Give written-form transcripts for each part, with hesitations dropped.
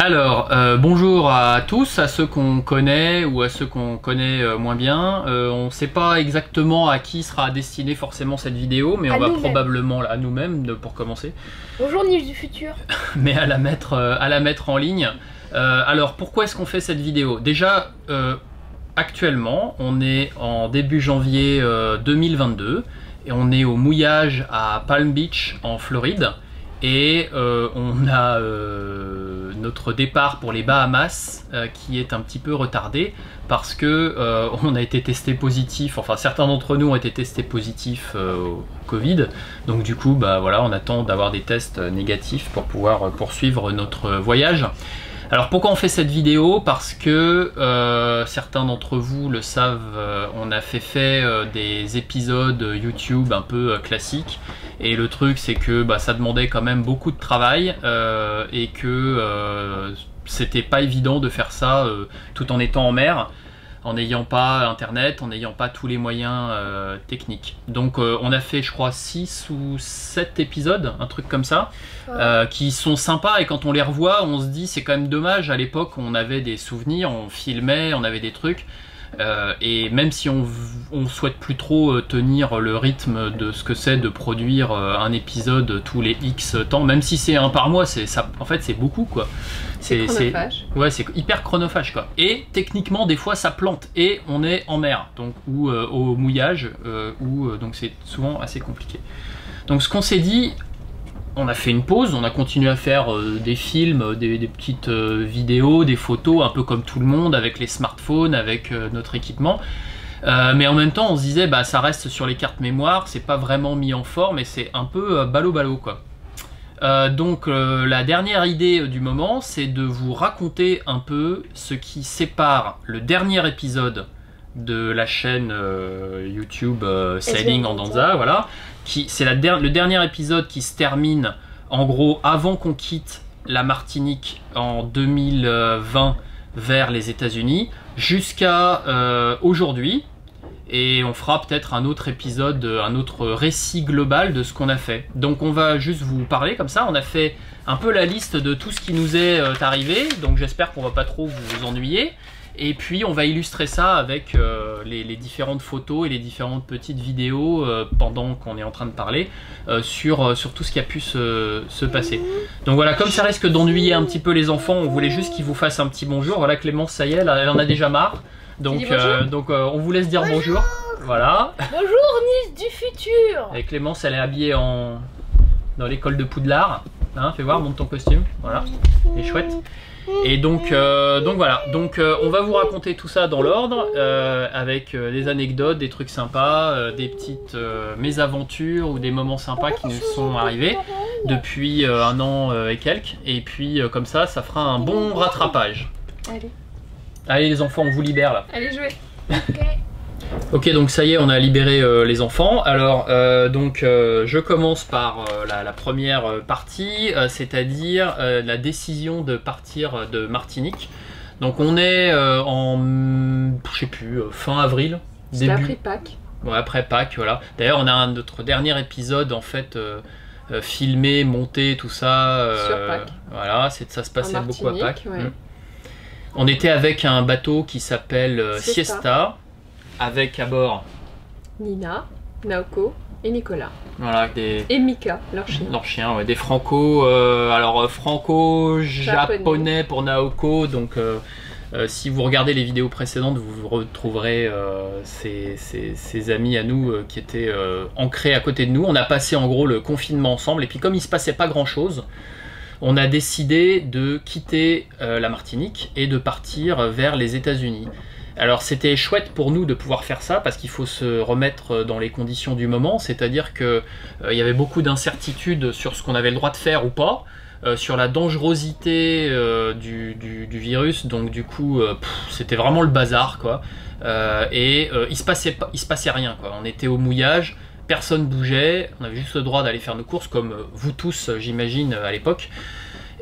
Alors, bonjour à tous, à ceux qu'on connaît ou à ceux qu'on connaît moins bien. On ne sait pas exactement à qui sera destinée forcément cette vidéo, mais on va probablement à nous-mêmes pour commencer. Bonjour Niche du futur. Mais à la mettre en ligne. Alors, pourquoi est-ce qu'on fait cette vidéo? Déjà, actuellement, on est en début janvier 2022 et on est au mouillage à Palm Beach en Floride. Et on a notre départ pour les Bahamas qui est un petit peu retardé parce que on a été testé positif, enfin certains d'entre nous ont été testés positifs au Covid. Donc du coup, bah voilà, on attend d'avoir des tests négatifs pour pouvoir poursuivre notre voyage. Alors pourquoi on fait cette vidéo? Parce que certains d'entre vous le savent, on a fait des épisodes YouTube un peu classiques. Et le truc c'est que ça demandait quand même beaucoup de travail et que c'était pas évident de faire ça tout en étant en mer, en n'ayant pas internet, en n'ayant pas tous les moyens techniques. Donc on a fait je crois 6 ou 7 épisodes, un truc comme ça, qui sont sympas et quand on les revoit on se dit c'est quand même dommage, à l'époque on avait des souvenirs, on filmait, on avait des trucs. Et même si on souhaite plus trop tenir le rythme de ce que c'est de produire un épisode tous les X temps, même si c'est un par mois, en fait c'est beaucoup quoi. C'est chronophage. Ouais, c'est hyper chronophage quoi. Et techniquement des fois ça plante et on est en mer, donc ou au mouillage, donc c'est souvent assez compliqué. Donc ce qu'on s'est dit, on a fait une pause, on a continué à faire des films, des petites vidéos, des photos, un peu comme tout le monde, avec les smartphones, avec notre équipement. Mais en même temps, on se disait, ça reste sur les cartes mémoire, c'est pas vraiment mis en forme et c'est un peu ballot quoi. Donc la dernière idée du moment, c'est de vous raconter un peu ce qui sépare le dernier épisode de la chaîne YouTube Sailing en Danza, voilà. C'est le dernier épisode qui se termine en gros avant qu'on quitte la Martinique en 2020 vers les États-Unis jusqu'à aujourd'hui, et on fera peut-être un autre épisode, un autre récit global de ce qu'on a fait. Donc on va juste vous parler comme ça, on a fait un peu la liste de tout ce qui nous est arrivé, donc j'espère qu'on va pas trop vous ennuyer. Et puis on va illustrer ça avec les différentes photos et les différentes petites vidéos pendant qu'on est en train de parler sur tout ce qui a pu se passer. Donc voilà, comme ça risque d'ennuyer un petit peu les enfants, on voulait juste qu'ils vous fassent un petit bonjour. Voilà, Clémence, ça y est, elle en a déjà marre. Donc on vous laisse dire bonjour. Voilà. Bonjour Nice du futur. Et Clémence, elle est habillée dans l'école de Poudlard. Hein, fais voir, monte ton costume. Voilà, il est chouette. Et donc voilà, on va vous raconter tout ça dans l'ordre, avec des anecdotes, des trucs sympas, des petites mésaventures ou des moments sympas qui nous sont arrivés depuis un an et quelques. Et puis comme ça fera un bon rattrapage. Allez les enfants, on vous libère là. Allez jouer. Ok, donc ça y est, on a libéré les enfants. Alors, je commence par la première partie, c'est-à-dire la décision de partir de Martinique. Donc on est je sais plus, fin avril. C'est après Pâques. Ouais, après Pâques, voilà. D'ailleurs, on a notre dernier épisode en fait filmé, monté, tout ça. Sur Pâques. Voilà, ça se passait beaucoup à Pâques. Ouais. On était avec un bateau qui s'appelle Siesta. Avec à bord Nina, Naoko et Nicolas. Voilà, et Mika, leur chien. Leur chien, ouais, des franco, alors franco-japonais pour Naoko. Donc si vous regardez les vidéos précédentes, vous retrouverez ces amis à nous qui étaient ancrés à côté de nous. On a passé en gros le confinement ensemble et puis comme il se passait pas grand chose, on a décidé de quitter la Martinique et de partir vers les États-Unis. Alors c'était chouette pour nous de pouvoir faire ça parce qu'il faut se remettre dans les conditions du moment, c'est-à-dire que il y avait beaucoup d'incertitudes sur ce qu'on avait le droit de faire ou pas, sur la dangerosité du virus, donc du coup c'était vraiment le bazar quoi. Il se passait rien quoi. On était au mouillage, personne bougeait, on avait juste le droit d'aller faire nos courses comme vous tous j'imagine à l'époque.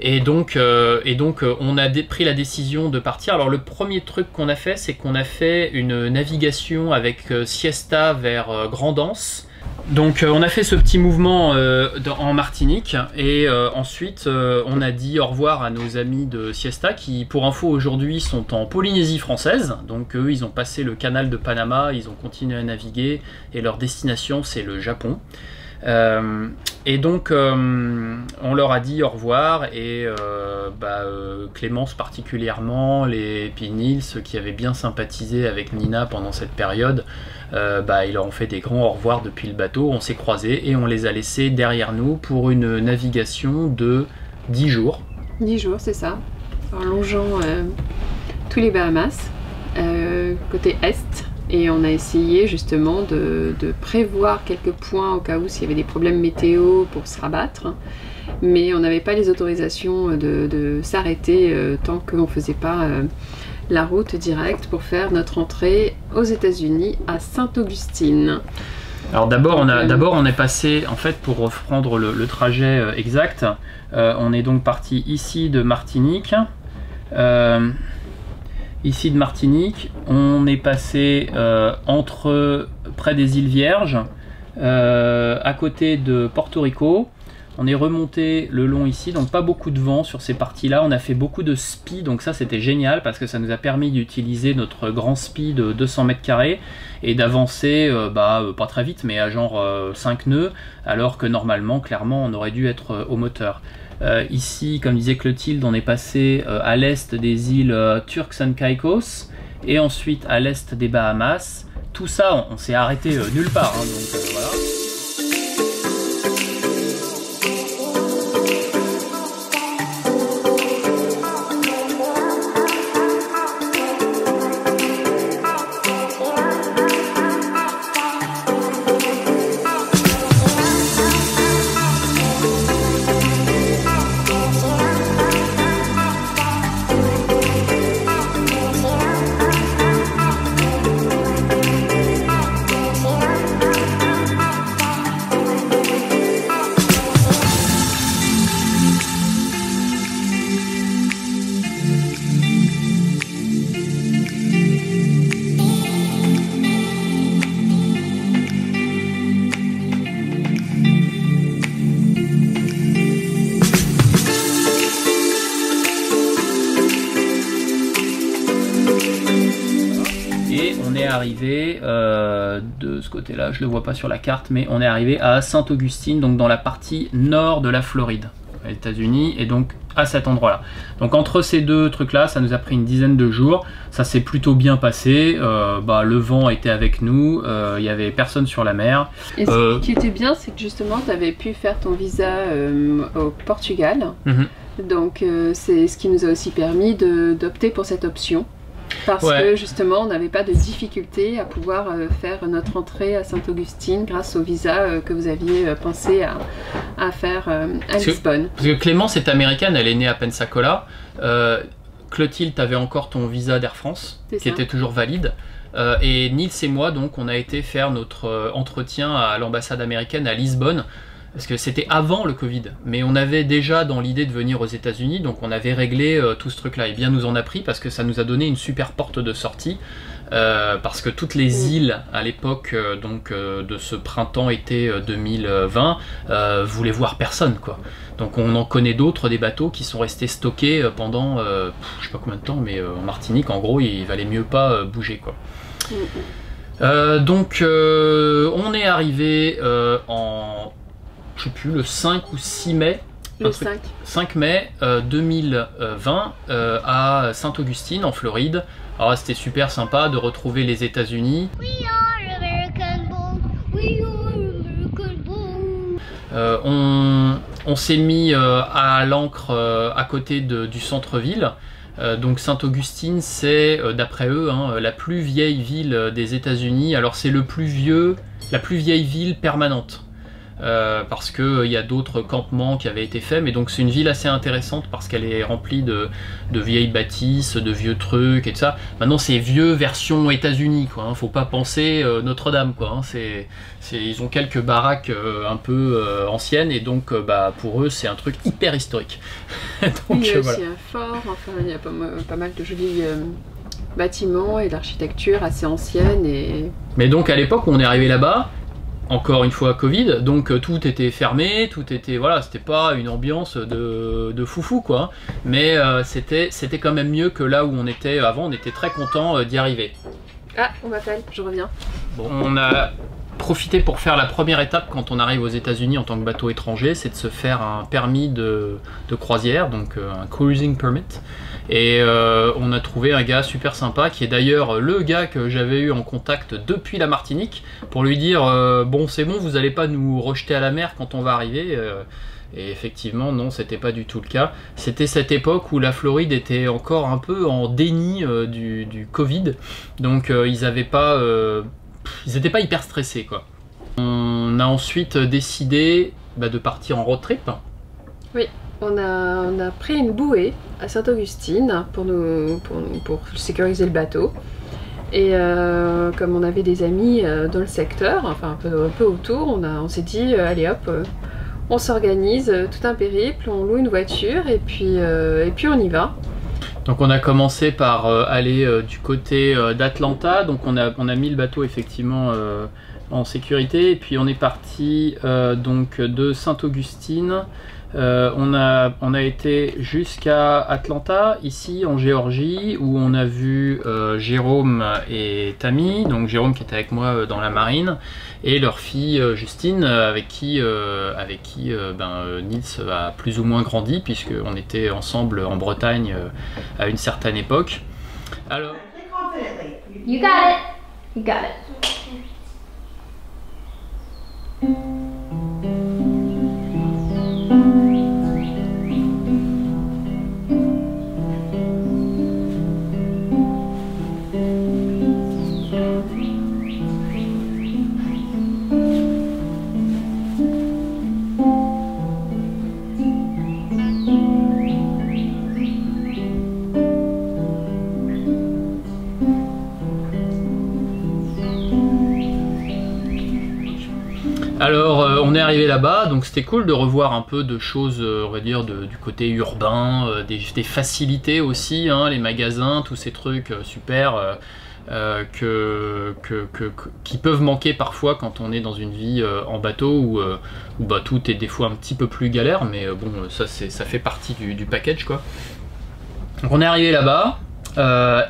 Et donc on a pris la décision de partir. Alors le premier truc qu'on a fait, c'est qu'on a fait une navigation avec Siesta vers Grand'Anse. Donc on a fait ce petit mouvement en Martinique et ensuite on a dit au revoir à nos amis de Siesta qui pour info aujourd'hui sont en Polynésie française. Donc eux ils ont passé le canal de Panama, ils ont continué à naviguer et leur destination c'est le Japon. Et donc on leur a dit au revoir et Clémence particulièrement, puis Nils qui avait bien sympathisé avec Nina pendant cette période, ils leur ont fait des grands au revoir depuis le bateau, on s'est croisés et on les a laissés derrière nous pour une navigation de 10 jours. 10 jours, c'est ça, en longeant tous les Bahamas, côté est. Et on a essayé justement de prévoir quelques points au cas où s'il y avait des problèmes météo pour se rabattre. Mais on n'avait pas les autorisations de s'arrêter tant qu'on ne faisait pas la route directe pour faire notre entrée aux États-Unis à Saint-Augustine. Alors d'abord on est passé, en fait pour reprendre le trajet exact, on est donc parti ici de Martinique. Ici de Martinique, on est passé près des îles Vierges, à côté de Porto Rico. On est remonté le long ici, donc pas beaucoup de vent sur ces parties-là. On a fait beaucoup de spi, donc ça c'était génial parce que ça nous a permis d'utiliser notre grand spi de 200 mètres carrés et d'avancer, pas très vite, mais à genre 5 nœuds, alors que normalement, clairement, on aurait dû être au moteur. Ici, comme disait Clotilde, on est passé à l'est des îles Turks and Caicos et ensuite à l'est des Bahamas. Tout ça, on s'est arrêté nulle part, hein, donc voilà. Arrivé de ce côté là, je le vois pas sur la carte, mais on est arrivé à Saint-Augustine, donc dans la partie nord de la Floride, aux États-Unis, et donc à cet endroit là. Donc entre ces deux trucs là, ça nous a pris une dizaine de jours, ça s'est plutôt bien passé, le vent était avec nous, il y avait personne sur la mer. Et ce qui était bien, c'est que justement tu avais pu faire ton visa au Portugal, donc c'est ce qui nous a aussi permis d'opter pour cette option. Parce que justement on n'avait pas de difficulté à pouvoir faire notre entrée à Saint-Augustine grâce au visa que vous aviez pensé à faire à Lisbonne. Parce que Clémence est américaine, elle est née à Pensacola. Clotilde, tu avais encore ton visa d'Air France qui était toujours valide. Et Nils et moi, donc, on a été faire notre entretien à l'ambassade américaine à Lisbonne. Parce que c'était avant le Covid, mais on avait déjà dans l'idée de venir aux États-Unis, donc on avait réglé tout ce truc-là. Et bien nous en a pris parce que ça nous a donné une super porte de sortie, parce que toutes les îles à l'époque de ce printemps-été 2020 voulaient voir personne, quoi. Donc on en connaît d'autres, des bateaux qui sont restés stockés pendant je sais pas combien de temps, mais en Martinique, en gros, il valait mieux pas bouger, quoi. On est arrivé je sais plus, le 5 ou 6 mai, le 5 mai 2020 à Saint-Augustine en Floride. Alors c'était super sympa de retrouver les États-Unis. On s'est mis à l'ancre à côté du centre-ville. Donc Saint-Augustine, c'est d'après eux la plus vieille ville des États-Unis. Alors c'est la plus vieille ville permanente. Parce qu'il y a d'autres campements qui avaient été faits, mais donc c'est une ville assez intéressante parce qu'elle est remplie de vieilles bâtisses, de vieux trucs et tout ça. Maintenant c'est vieux version États-Unis, quoi, hein. Faut pas penser Notre-Dame, quoi, hein. Ils ont quelques baraques un peu anciennes et donc pour eux c'est un truc hyper historique. Donc, il y a aussi un fort, enfin il y a pas mal de jolis bâtiments et d'architecture assez ancienne. Mais donc à l'époque où on est arrivé là-bas, encore une fois Covid, donc tout était fermé, tout était, voilà, c'était pas une ambiance de foufou quoi, mais c'était quand même mieux que là où on était avant, on était très content d'y arriver. Ah, on m'appelle, je reviens. Bon, on a profité pour faire la première étape quand on arrive aux États-Unis en tant que bateau étranger, c'est de se faire un permis de croisière, donc un cruising permit. Et on a trouvé un gars super sympa qui est d'ailleurs le gars que j'avais eu en contact depuis la Martinique pour lui dire bon c'est bon, vous allez pas nous rejeter à la mer quand on va arriver. Et effectivement non, c'était pas du tout le cas. C'était cette époque où la Floride était encore un peu en déni du Covid, donc ils n'étaient pas hyper stressés quoi. On a ensuite décidé de partir en road trip. Oui. On a pris une bouée à Sainte-Augustine pour sécuriser le bateau. Et comme on avait des amis dans le secteur, enfin un peu autour, on s'est dit allez hop, on s'organise tout un périple, on loue une voiture et puis on y va. Donc on a commencé par aller du côté d'Atlanta, donc on a mis le bateau effectivement en sécurité et puis on est parti donc de Sainte-Augustine. On a été jusqu'à Atlanta, ici en Géorgie, où on a vu Jérôme et Tammy, donc Jérôme qui était avec moi dans la marine, et leur fille Justine, avec qui Nils a plus ou moins grandi, puisqu'on était ensemble en Bretagne à une certaine époque. Alors... You got it! You got it. Alors on est arrivé là-bas, donc c'était cool de revoir un peu de choses, on va dire, du côté urbain, des facilités aussi, hein, les magasins, tous ces trucs super qui peuvent manquer parfois quand on est dans une vie en bateau où tout est des fois un petit peu plus galère, mais bon, ça fait partie du package quoi. Donc on est arrivé là-bas,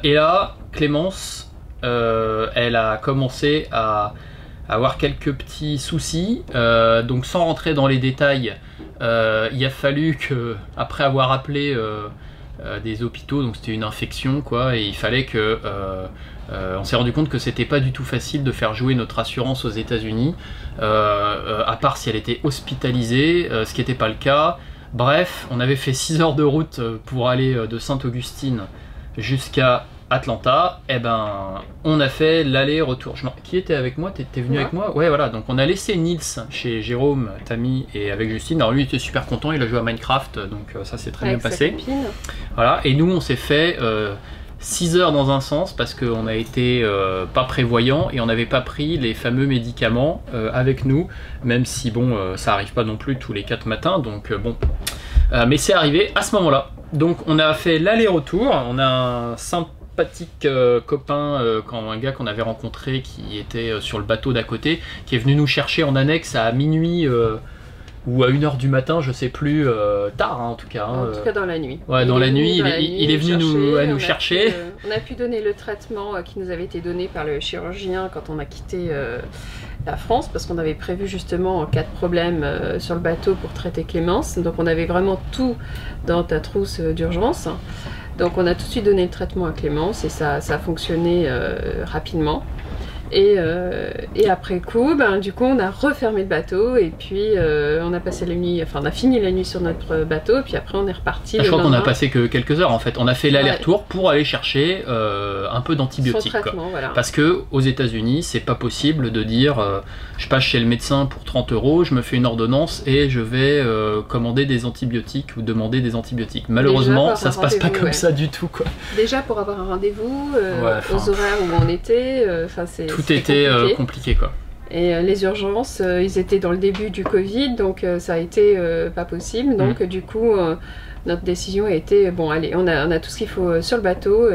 et là, Clémence, elle a commencé à avoir quelques petits soucis, donc sans rentrer dans les détails, il a fallu que, après avoir appelé des hôpitaux, donc c'était une infection quoi, et il fallait que on s'est rendu compte que c'était pas du tout facile de faire jouer notre assurance aux États-Unis, à part si elle était hospitalisée, ce qui n'était pas le cas. Bref, on avait fait 6 heures de route pour aller de Sainte-Augustine jusqu'à Atlanta, et on a fait l'aller-retour. Qui était avec moi? T'es venu avec moi? Ouais, voilà, donc on a laissé Nils chez Jérôme, Tammy et avec Justine. Alors lui il était super content, il a joué à Minecraft, donc ça s'est très bien passé. Voilà, et nous on s'est fait 6 heures dans un sens parce qu'on a été pas prévoyant et on n'avait pas pris les fameux médicaments avec nous, même si bon, ça arrive pas non plus tous les 4 matins, donc bon. Mais c'est arrivé à ce moment-là. Donc on a fait l'aller-retour, on a un symptôme copain, un gars qu'on avait rencontré qui était sur le bateau d'à côté, qui est venu nous chercher en annexe à minuit ou à 1 h du matin, je sais plus, tard hein, en tout cas. En tout cas dans la nuit. Ouais, dans la nuit, il est venu nous chercher. On a pu donner le traitement qui nous avait été donné par le chirurgien quand on a quitté la France, parce qu'on avait prévu justement en cas de problème sur le bateau pour traiter Clémence. Donc on avait vraiment tout dans ta trousse d'urgence. Donc on a tout de suite donné le traitement à Clémence et ça a fonctionné rapidement. Et après coup, du coup on a refermé le bateau et puis on a passé la nuit, enfin on a fini la nuit sur notre bateau et puis après on est reparti. Je crois qu'on a passé que quelques heures en fait. On a fait l'aller-retour pour aller chercher un peu d'antibiotiques. Voilà. Parce que aux États-Unis c'est pas possible de dire je passe chez le médecin pour 30 €, je me fais une ordonnance et je vais commander des antibiotiques ou demander des antibiotiques. Malheureusement ça se passe pas comme ça du tout quoi. Déjà pour avoir un rendez-vous, aux horaires où on était, tout était compliqué quoi. Et les urgences, ils étaient dans le début du Covid, donc ça a été pas possible. Donc du coup, notre décision a été bon, allez, on a tout ce qu'il faut sur le bateau,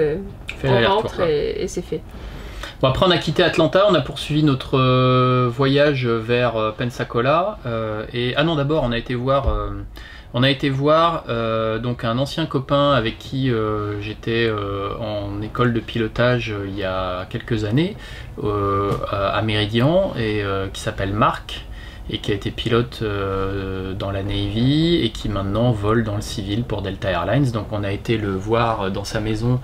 on rentre et c'est fait. Bon, après on a quitté Atlanta, on a poursuivi notre voyage vers Pensacola et ah non d'abord on a été voir donc un ancien copain avec qui j'étais en école de pilotage il y a quelques années à Méridian et qui s'appelle Marc et qui a été pilote dans la Navy et qui maintenant vole dans le civil pour Delta Airlines. Donc on a été le voir dans sa maison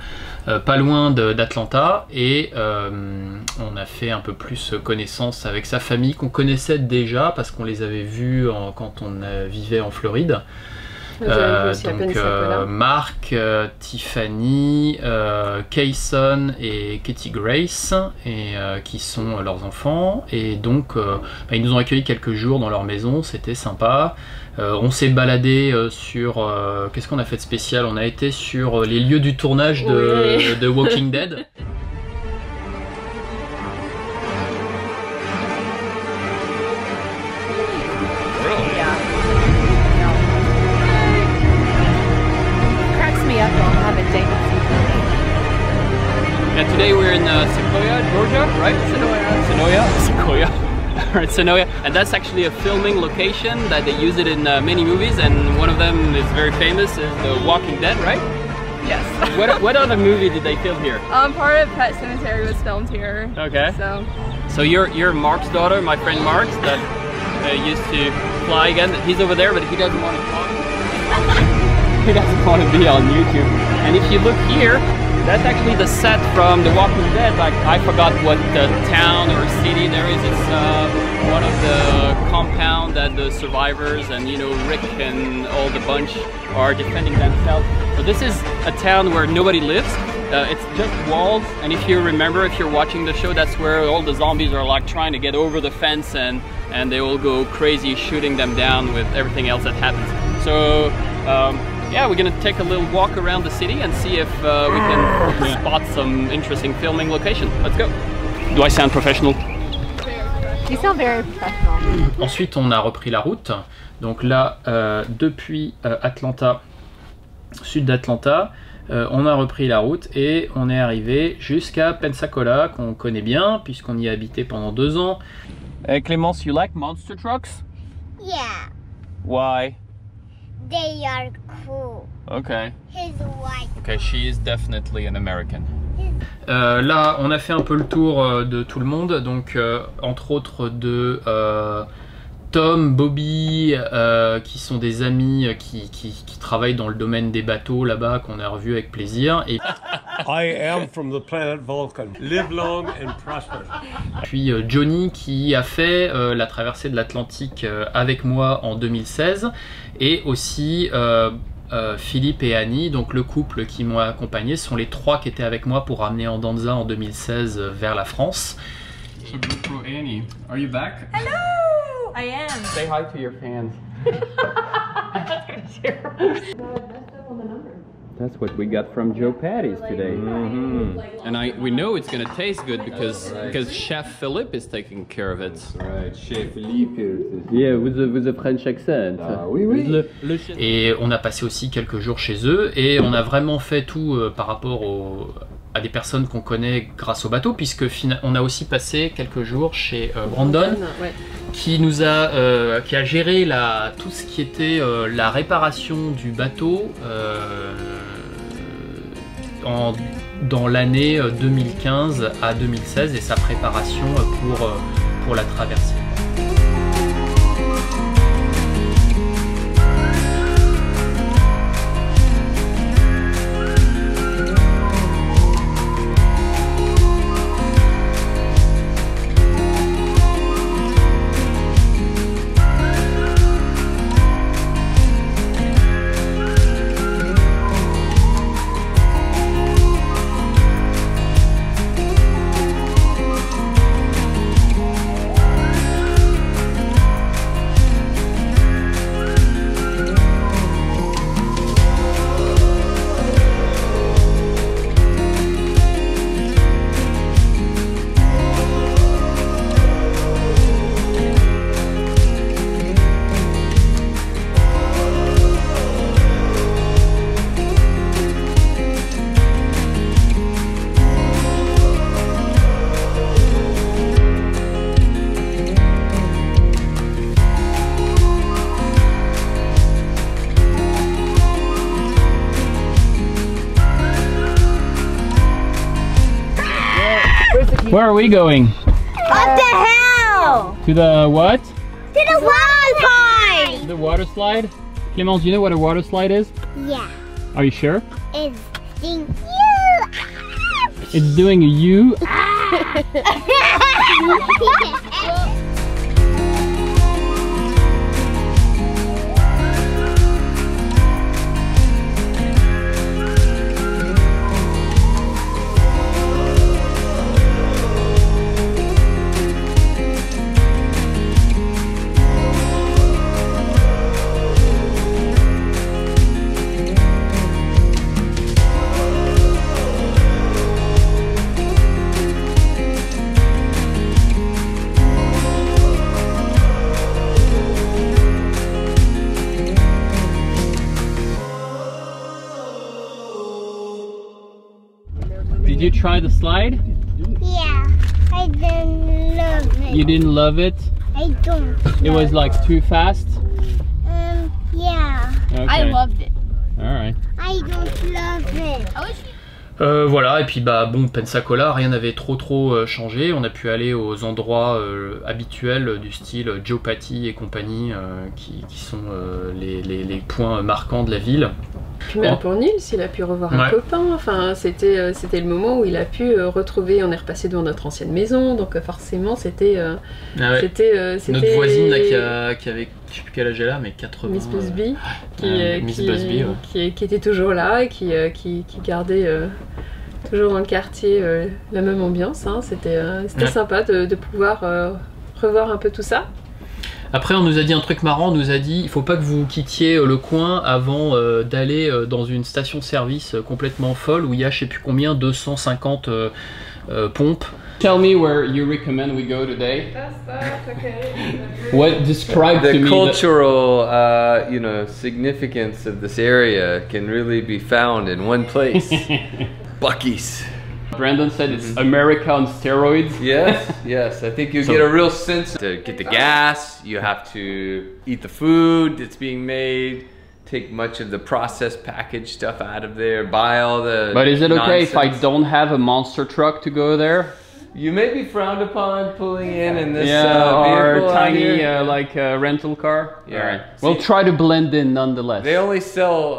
pas loin d'Atlanta et on a fait un peu plus connaissance avec sa famille qu'on connaissait déjà parce qu'on les avait vus quand on vivait en Floride. Donc Mark, Tiffany, Kayson et Katie Grace et qui sont leurs enfants et donc ils nous ont accueillis quelques jours dans leur maison, c'était sympa. On s'est baladé sur qu'est-ce qu'on a fait de spécial, on a été sur les lieux du tournage de Walking Dead. And today we're in Sequoia, Georgia, right? Sequoia. Alright, Senoia. And that's actually a filming location that they use it in many movies, and one of them is very famous, is The Walking Dead, right? Yes. What other movie did they film here? Part of Pet Sematary was filmed here. Okay. So you're Mark's daughter, my friend Mark, that used to fly again. He's over there, but he doesn't want to talk. He doesn't want to be on YouTube. And if you look here, that's actually the set from The Walking Dead. Like, I forgot what town or city there is. It's one of the compound that the survivors and, you know, Rick and all the bunch are defending themselves. So this is a town where nobody lives. It's just walls, and if you remember, if you're watching the show, that's where all the zombies are like trying to get over the fence, and they all go crazy shooting them down with everything else that happens. So yeah, we're gonna take a little walk around the city and see if we can spot some interesting filming location. Let's go. Do I sound professional? You sound very professional. Ensuite, on a repris la route. Donc là, depuis Atlanta, sud d'Atlanta, on a repris la route et on est arrivé jusqu'à Pensacola, qu'on connaît bien puisqu'on y a habité pendant 2 ans. Hey Clémence, you like monster trucks? Yeah, Why? they are cool. Okay. He's white. Okay, she is definitely an American. Là, on a fait un peu le tour de tout le monde, donc entre autres de Tom, Bobby, qui sont des amis qui travaillent dans le domaine des bateaux là-bas, qu'on a revu avec plaisir. Et I am from the planet Vulcan. Live long and prosper. puis Johnny qui a fait la traversée de l'Atlantique avec moi en 2016, et aussi Philippe et Annie, donc le couple qui m'ont accompagné, sont les 3 qui étaient avec moi pour ramener Andanza en 2016 vers la France. So GoPro Annie, are you back? Hello, I am. Say hi to your fans. That's what we got from Joe Patty's today. And we know it's gonna taste good because Chef Philippe is taking care of it. Right, Chef Philippe. Yeah, with the French accent. Oui, oui. Le chef. Et on a passé aussi quelques jours chez eux, et on a vraiment fait tout par rapport à des personnes qu'on connaît grâce au bateau, puisque on a aussi passé quelques jours chez Brandon, Ouais. qui a géré tout ce qui était la réparation du bateau dans l'année 2015 à 2016 et sa préparation pour la traversée. Where are we going? What the hell? To the what? To the water slide! The water slide? Clémence, do you know what a water slide is? Yeah, Are you sure? it's sting you. It's doing a U. Did you try the slide? Yeah, I didn't love it. You didn't love it? I don't. It was like too fast? Yeah, Okay. I loved it. Alright. I don't love it. I wish Voilà, et puis bah bon, Pensacola, rien n'avait trop changé. On a pu aller aux endroits habituels du style Joe Patty et compagnie, qui sont les points marquants de la ville. Puis même pour Nils, il a pu revoir un Ouais. copain. Enfin, c'était le moment où il a pu retrouver. On est repassé devant notre ancienne maison, donc forcément, c'était Ah ouais. c'était Notre voisine là, qui avait, je sais plus quel âge elle a, mais 80. Miss Busby, Miss Busby, ouais. qui était toujours là et qui gardait toujours dans le quartier la même ambiance. Hein. C'était Ouais. sympa de pouvoir revoir un peu tout ça. Après, on nous a dit un truc marrant, on nous a dit il faut pas que vous quittiez le coin avant d'aller dans une station-service complètement folle où il y a je sais plus combien, 250 pompes. Tell me where you recommend we go today. What describe to The me cultural, significance of this area can really be found in one place. Buc-ee's. Brandon said it's America on steroids. Yes, yes. I think you get a real sense to get the gas. You have to eat the food that's being made. Take much of the processed packaged stuff out of there. Buy all the. But is it okay if I nonsense. don't have a monster truck to go there? You may be frowned upon pulling in this Yeah, or vehicle out tiny here. like rental car. Yeah. All right. See- We'll try to blend in nonetheless. They only sell,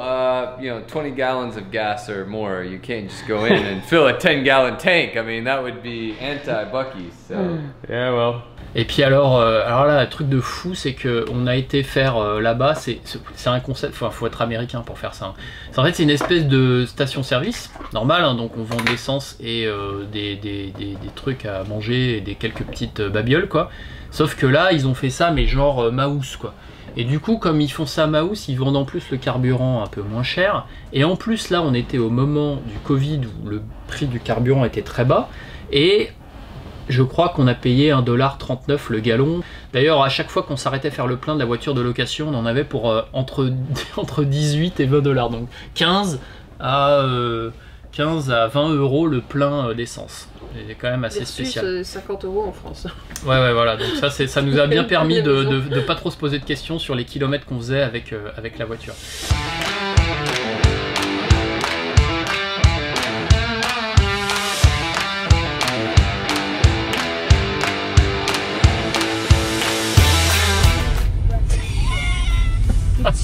20 gallons of gas or more. You can't just go in and fill a 10-gallon tank. I mean, that would be anti-Buc-ee's. So. Yeah, well. Et puis alors là, le truc de fou, c'est que on a été faire là-bas, c'est un concept, faut être américain pour faire ça. Hein. En fait, c'est une espèce de station-service, normal, hein, donc on vend de l'essence et des trucs à manger et quelques petites babioles, quoi. Sauf que là, ils ont fait ça, mais genre Maus, quoi. Et du coup, comme ils font ça Maus, ils vendent en plus le carburant un peu moins cher. Et en plus, là, on était au moment du Covid où le prix du carburant était très bas. Et je crois qu'on a payé 1,39$ le gallon. D'ailleurs, à chaque fois qu'on s'arrêtait faire le plein de la voiture de location, on en avait pour entre 18 et 20$. Donc 15 à 20 € le plein d'essence. C'est quand même assez spécial. Versus 50 € en France. Ouais, voilà. Donc ça nous a bien permis de pas trop se poser de questions sur les kilomètres qu'on faisait avec la voiture.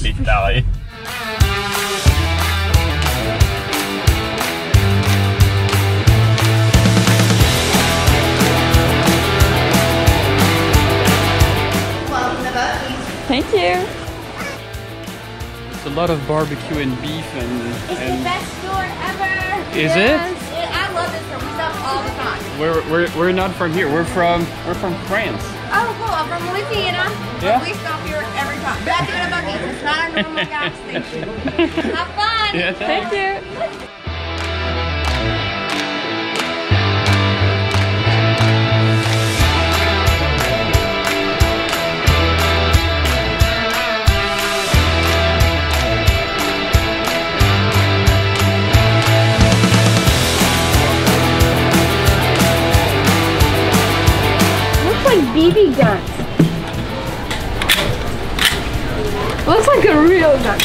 Les tarés. Thank you. It's a lot of barbecue and beef It's the best store ever. Is it? I love this store. We stop all the time. We're not from here. We're from France. Oh, cool. I'm from Louisiana. Yeah? We stop here every time. Back to the Buc-ee's. It's not a normal gas station. Have fun. Yeah, Thank you. Looks like BB guns. Looks like a real gun.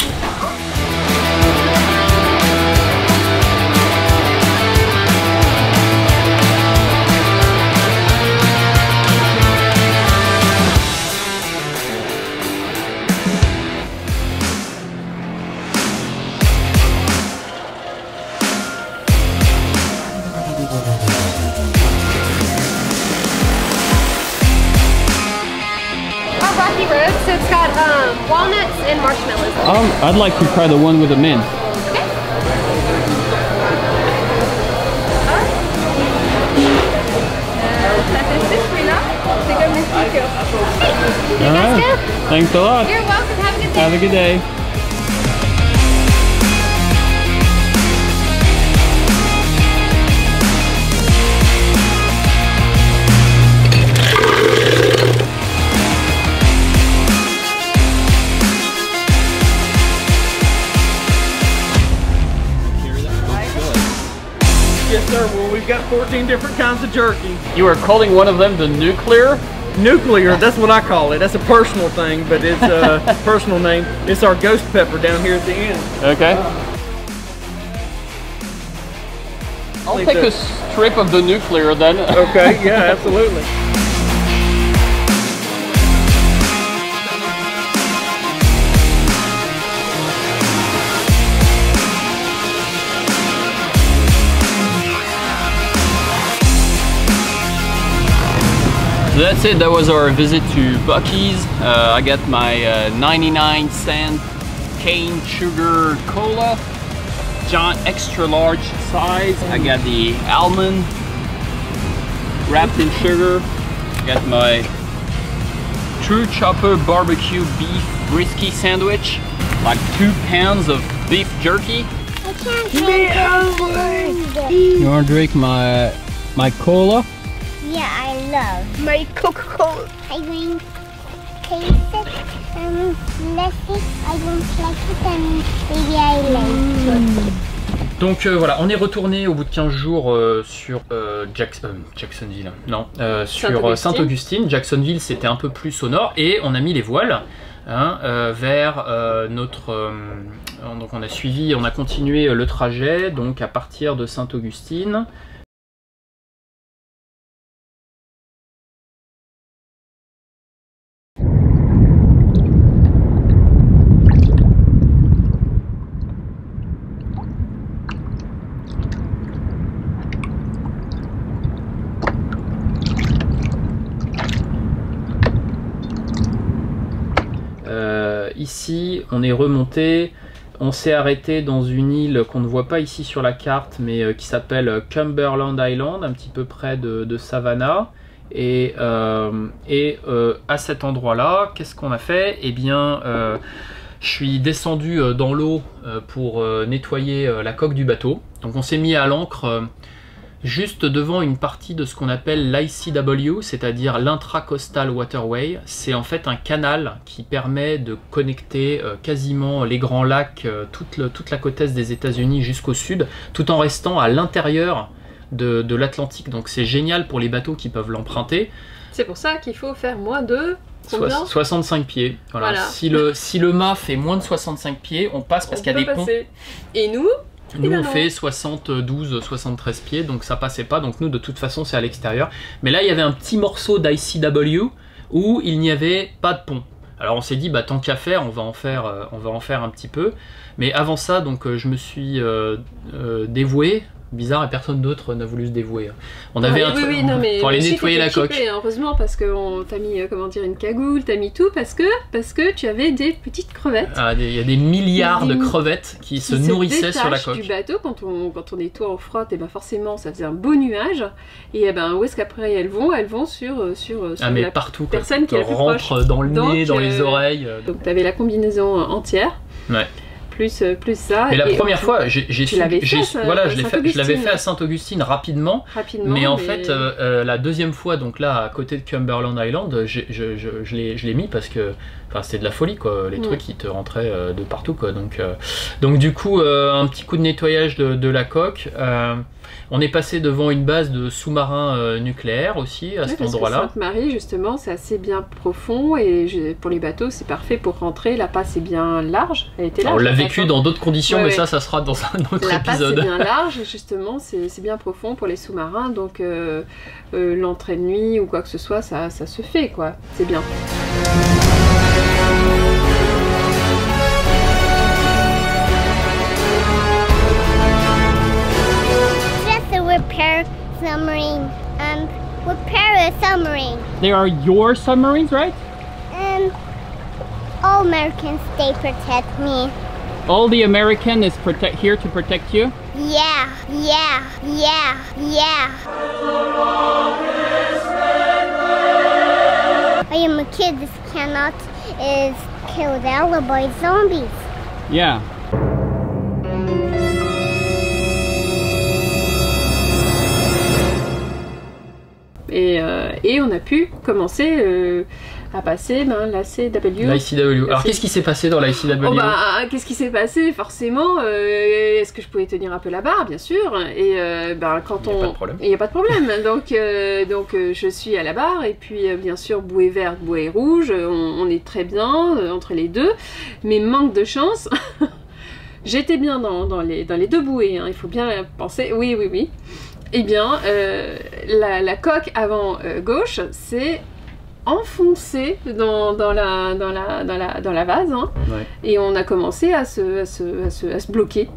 rocky road, so it's got walnuts and marshmallows. I'd like to try the one with the mint. All right. Thanks a lot. You're welcome. Have a good day. Have a good day. Yes, sir. Well, we've got 14 different kinds of jerky. You are calling one of them the nuclear? Nuclear, that's what I call it. That's a personal thing, but it's a personal name. It's our ghost pepper down here at the end. Okay. I'll take a strip of the nuclear then. Okay, yeah, absolutely. So that's it, that was our visit to Buc-ee's. I got my 99-cent cane sugar cola, giant extra large size. I got the almond wrapped in sugar. I got my True Chopper barbecue beef brisket sandwich, like 2 pounds of beef jerky. You wanna drink my cola? Yeah, I love my Coca-Cola. I drink taste it, let's I don't like it, and maybe I like it. Donc voilà, on est retourné au bout de 15 jours sur Jacksonville, non, sur Sainte-Augustine. Jacksonville, c'était un peu plus au nord et on a mis les voiles vers notre... donc on a suivi, on a continué le trajet donc à partir de Sainte-Augustine. Ici, on est remonté, on s'est arrêté dans une île qu'on ne voit pas ici sur la carte, mais qui s'appelle Cumberland Island, un petit peu près de Savannah. Et à cet endroit-là, qu'est-ce qu'on a fait? Eh bien, je suis descendu dans l'eau pour nettoyer la coque du bateau. Donc on s'est mis à l'ancre juste devant une partie de ce qu'on appelle l'ICW, c'est-à-dire l'Intracoastal Waterway. C'est en fait un canal qui permet de connecter quasiment les grands lacs, toute la côte est des États-Unis jusqu'au sud, tout en restant à l'intérieur de l'Atlantique. Donc c'est génial pour les bateaux qui peuvent l'emprunter. C'est pour ça qu'il faut faire moins de... Combien ? 65 pieds. Voilà. Si le mât fait moins de 65 pieds, on passe parce qu'il y a des ponts. Et nous ? Nous on fait 72-73 pieds, donc ça passait pas, donc nous de toute façon c'est à l'extérieur. Mais là il y avait un petit morceau d'ICW où il n'y avait pas de pont. Alors on s'est dit bah tant qu'à faire, on va en faire un petit peu. Mais avant ça donc je me suis dévoué. Bizarre et personne d'autre n'a voulu se dévouer. On avait pour aller nettoyer la coque. Heureusement parce qu'on t'a mis comment dire une cagoule, t'as mis tout parce que tu avais des petites crevettes. Il y a des milliards de crevettes qui se nourrissaient sur la coque. Du bateau quand on nettoie, on frotte et ben forcément ça faisait un beau nuage et ben où est-ce qu'après elles vont sur mais la partout, personne qui est la plus proche. Rentre dans le nez, dans les oreilles. Donc t'avais la combinaison entière. Ouais. Plus ça. Mais la première fois, je l'avais fait à Sainte-Augustine rapidement. Mais en fait, la deuxième fois, donc là, à côté de Cumberland Island, je l'ai mis parce que c'était de la folie, quoi. Les trucs, ils te rentraient de partout, quoi. Donc du coup, un petit coup de nettoyage de la coque. On est passé devant une base de sous-marins nucléaires aussi à cet endroit-là. Sainte-Marie, justement, c'est assez bien profond et pour les bateaux, c'est parfait pour rentrer. La passe est bien large. Elle était large. On l'a vécu dans d'autres conditions, mais ça sera dans un autre épisode. La passe est bien large et justement, c'est bien profond pour les sous-marins. Donc, l'entrée de nuit ou quoi que ce soit, ça se fait, quoi. C'est bien. Repair submarine and repair a submarine. They are your submarines, right? all Americans, they protect me. All the American is here to protect you? Yeah, yeah, yeah, yeah. I am a kid. This cannot is killed out by zombies. Yeah. Et on a pu commencer à passer la CW. L'ICW. Alors qu'est-ce qui s'est passé dans l'ICW? Oh bah, qu'est-ce qui s'est passé? Forcément, est-ce que je pouvais tenir un peu la barre? Bien sûr. Et quand on... Il n'y a pas de problème. Donc je suis à la barre et puis bien sûr bouée verte, bouée rouge, on est très bien entre les deux. Mais manque de chance, j'étais bien dans les deux bouées, hein, il faut bien penser. Oui. Eh bien, la coque avant gauche s'est enfoncée dans la vase, hein, ouais. Et on a commencé à se bloquer.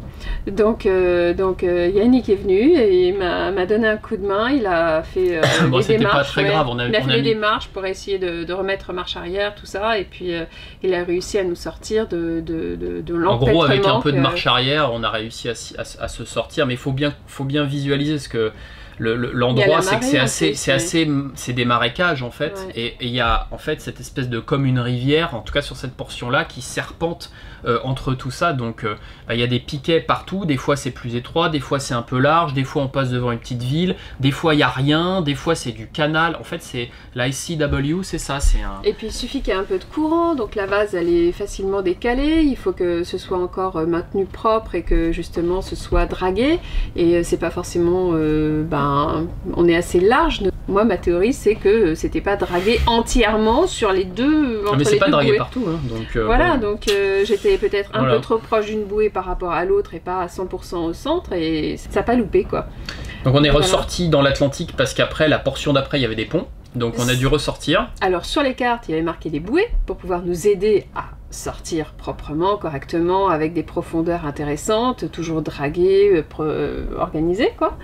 Donc Yannick est venu et m'a donné un coup de main. Il a fait bon, des démarches. Pas très grave. Il a fait des démarches pour essayer de remettre marche arrière, tout ça, et puis il a réussi à nous sortir de l'empêtrement. En gros, avec un peu de marche arrière, on a réussi à se sortir, mais il faut bien visualiser ce que l'endroit, c'est que c'est des marécages en fait, ouais. Et il y a en fait cette espèce de comme une rivière, en tout cas sur cette portion là, qui serpente entre tout ça. Donc il y a des piquets partout, des fois c'est plus étroit, des fois c'est un peu large, des fois on passe devant une petite ville, des fois il n'y a rien, des fois c'est du canal. En fait c'est l'ICW, c'est ça, c'est un... Et puis il suffit qu'il y ait un peu de courant, donc la vase elle est facilement décalée, il faut que ce soit encore maintenu propre et que justement ce soit dragué, et c'est pas forcément on est assez large. Moi, ma théorie, c'est que c'était pas dragué entièrement sur les deux. Mais c'est pas dragué partout, hein, donc. Voilà, bon. Donc j'étais peut-être un peu trop proche d'une bouée par rapport à l'autre et pas à 100% au centre, et ça n'a pas loupé quoi. Donc on est ressorti dans l'Atlantique parce qu'après, la portion d'après, il y avait des ponts. Donc on a dû ressortir. Alors sur les cartes, il y avait marqué des bouées pour pouvoir nous aider à sortir proprement, correctement, avec des profondeurs intéressantes, toujours draguées, organisées quoi.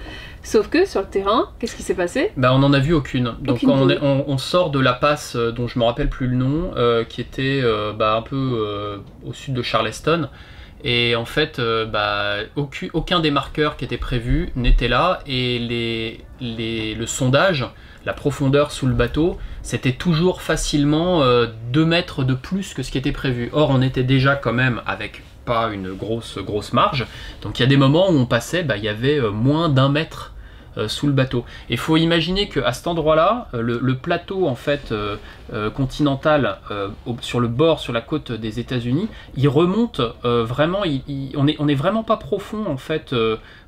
Sauf que sur le terrain, qu'est-ce qui s'est passé? On n'en a vu aucune. Donc on sort de la passe dont je me rappelle plus le nom, qui était un peu au sud de Charleston. Et en fait, aucun des marqueurs qui étaient prévus n'était là, et le sondage, la profondeur sous le bateau, c'était toujours facilement 2 mètres de plus que ce qui était prévu. Or, on était déjà quand même avec pas une grosse marge. Donc il y a des moments où on passait, il y avait moins d'1 mètre sous le bateau. Et il faut imaginer qu'à cet endroit-là, le plateau en fait continental sur le bord, sur la côte des États-Unis, il remonte vraiment. On est vraiment pas profond en fait.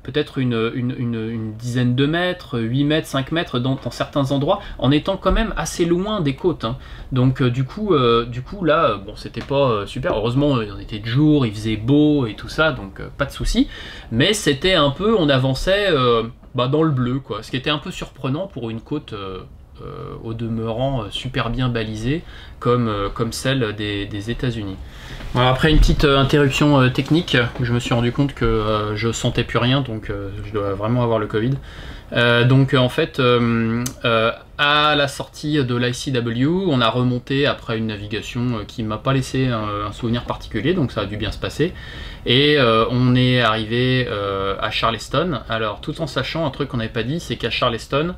Peut-être une dizaine de mètres, 8 mètres, 5 mètres dans certains endroits, en étant quand même assez loin des côtes. Hein. Donc du coup là, bon, c'était pas super. Heureusement, on était de jour, il faisait beau et tout ça, donc pas de souci. Mais c'était un peu, on avançait dans le bleu, quoi. Ce qui était un peu surprenant pour une côte au demeurant super bien balisée, comme celle des États-Unis. Voilà, après une petite interruption technique, où je me suis rendu compte que je sentais plus rien, donc je dois vraiment avoir le Covid. Donc en fait, à la sortie de l'ICW, on a remonté après une navigation qui m'a pas laissé un souvenir particulier, donc ça a dû bien se passer. Et on est arrivé à Charleston. Alors tout en sachant un truc qu'on n'avait pas dit, c'est qu'à Charleston,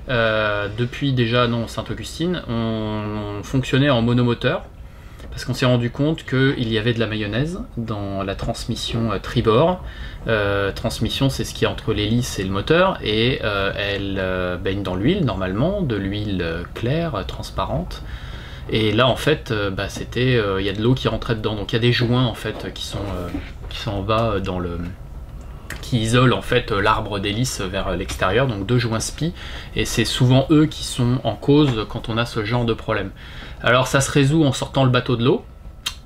depuis déjà Saint-Augustine, on fonctionnait en monomoteur. Parce qu'on s'est rendu compte qu'il y avait de la mayonnaise dans la transmission tribord. Transmission, c'est ce qui est entre l'hélice et le moteur, et elle baigne dans l'huile normalement, de l'huile claire, transparente. Et là en fait, il y a de l'eau qui rentrait dedans, donc il y a des joints en fait qui sont en bas qui isolent en fait l'arbre d'hélice vers l'extérieur, donc 2 joints SPI, et c'est souvent eux qui sont en cause quand on a ce genre de problème. Alors ça se résout en sortant le bateau de l'eau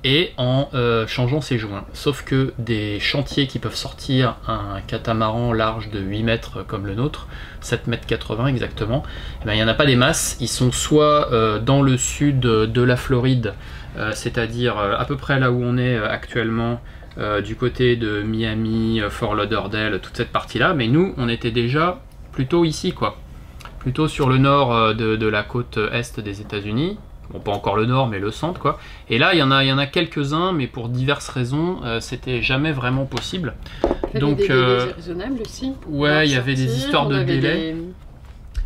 et en changeant ses joints. Sauf que des chantiers qui peuvent sortir un catamaran large de 8 mètres comme le nôtre, 7,80 mètres exactement, il n'y en a pas des masses. Ils sont soit dans le sud de la Floride, c'est-à-dire à peu près là où on est actuellement, du côté de Miami, Fort Lauderdale, toute cette partie-là, mais nous on était déjà plutôt ici, quoi. Plutôt sur le nord de la côte est des États-Unis. bon, pas encore le nord, mais le centre, quoi. Et là, il y en a quelques-uns, mais pour diverses raisons, c'était jamais vraiment possible. Donc, des délais raisonnables aussi. Ouais, il y avait des histoires de délais.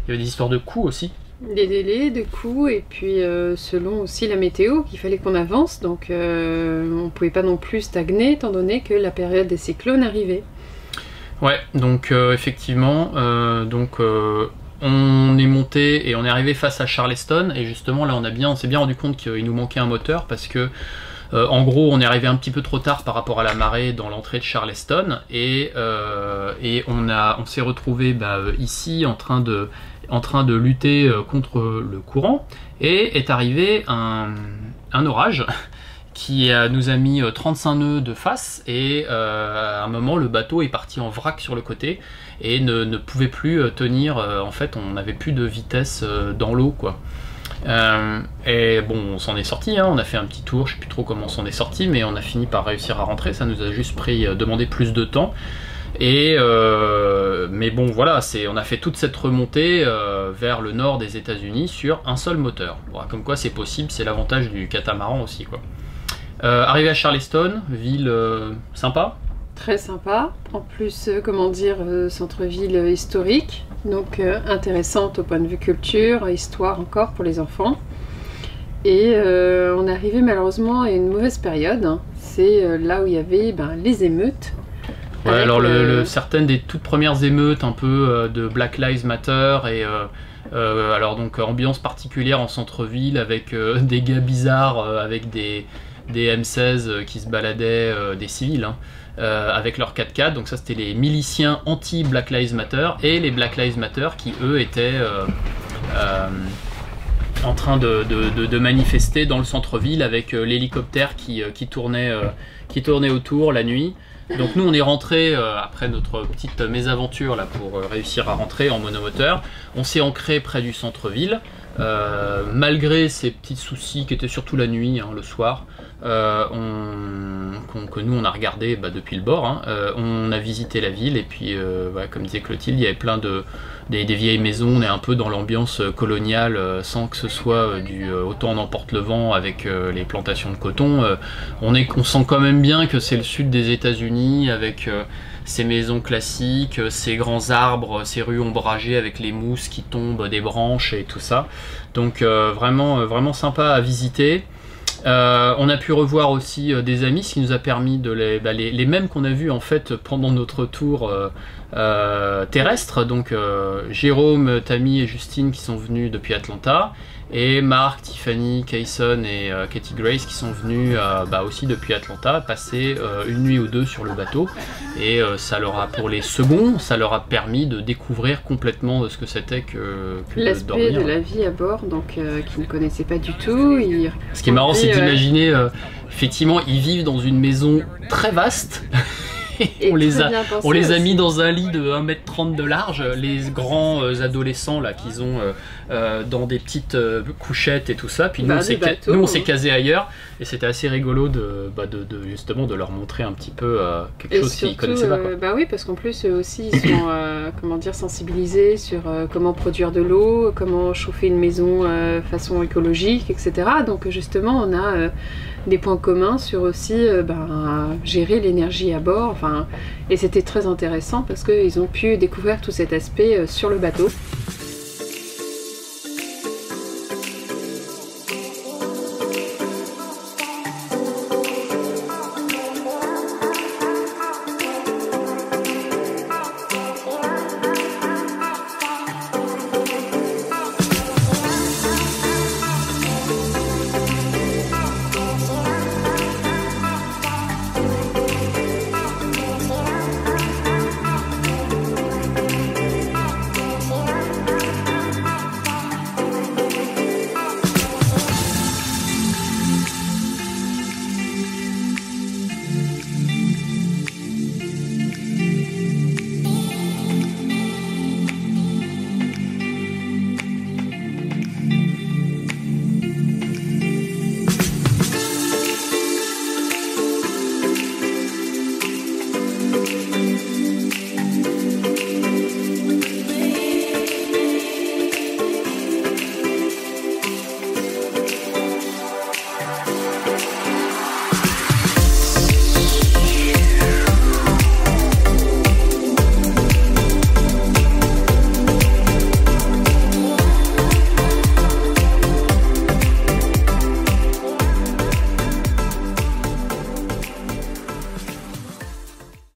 Il y avait des histoires de coûts aussi. Des délais, de coûts, et puis selon aussi la météo, qu'il fallait qu'on avance, donc on ne pouvait pas non plus stagner, étant donné que la période des cyclones arrivait. Ouais, donc effectivement, on est monté et on est arrivé face à Charleston, et justement là on s'est bien rendu compte qu'il nous manquait un moteur, parce que en gros on est arrivé un petit peu trop tard par rapport à la marée dans l'entrée de Charleston, et on s'est retrouvé ici en train de lutter contre le courant, et est arrivé un orage qui nous a mis 35 nœuds de face, et à un moment le bateau est parti en vrac sur le côté et ne pouvait plus tenir. En fait, on n'avait plus de vitesse dans l'eau, quoi. Et bon, on s'en est sorti, hein, on a fait un petit tour, je sais plus trop comment on s'en est sorti, mais on a fini par réussir à rentrer. Ça nous a juste demandé plus de temps. Mais bon, voilà, on a fait toute cette remontée vers le nord des États-Unis sur un seul moteur. Bon, comme quoi c'est possible, c'est l'avantage du catamaran aussi, quoi. Arrivé à Charleston, ville sympa. Très sympa, en plus, comment dire, centre-ville historique, donc intéressante au point de vue culture, histoire encore pour les enfants. Et on est arrivé malheureusement à une mauvaise période, hein. C'est là où il y avait les émeutes. Ouais, alors certaines des toutes premières émeutes un peu de Black Lives Matter, et alors donc ambiance particulière en centre-ville avec des gars bizarres avec des M16 qui se baladaient, des civils, hein, avec leur 4x4, donc ça c'était les miliciens anti-Black Lives Matter, et les Black Lives Matter qui eux étaient en train de manifester dans le centre-ville avec l'hélicoptère qui tournait autour la nuit. Donc nous on est rentré après notre petite mésaventure là pour réussir à rentrer en monomoteur. On s'est ancré près du centre-ville, malgré ces petits soucis qui étaient surtout la nuit, hein, le soir, que nous on a regardé depuis le bord, hein. On a visité la ville, et puis comme disait Clotilde, il y avait plein des vieilles maisons. On est un peu dans l'ambiance coloniale, sans que ce soit autant on emporte le vent avec les plantations de coton. On sent quand même bien que c'est le sud des États-Unis, avec ces maisons classiques, ces grands arbres, ces rues ombragées avec les mousses qui tombent des branches et tout ça. Donc vraiment sympa à visiter. On a pu revoir aussi des amis, ce qui nous a permis de les mêmes qu'on a vus en fait pendant notre tour terrestre. Donc Jérôme, Tammy et Justine qui sont venus depuis Atlanta, et Marc, Tiffany, Kayson et Katie Grace qui sont venus aussi depuis Atlanta, passer une nuit ou deux sur le bateau, et ça leur a, pour les seconds, ça leur a permis de découvrir complètement ce que c'était que de dormir. L'aspect de la vie à bord, donc qu'ils ne connaissaient pas du tout. Ce qui est marrant, c'est d'imaginer, effectivement, ils vivent dans une maison très vaste. On les a mis dans un lit de 1,30 m de large, les grands adolescents là qu'ils ont dans des petites couchettes et tout ça. Puis nous on s'est casé ailleurs, et c'était assez rigolo justement de leur montrer un petit peu quelque chose qu'ils connaissaient pas, quoi. Oui, parce qu'en plus eux aussi ils sont comment dire, sensibilisés sur comment produire de l'eau, comment chauffer une maison façon écologique, etc. Donc justement on a des points communs sur aussi gérer l'énergie à bord, et c'était très intéressant parce qu'ils ont pu découvrir tout cet aspect sur le bateau.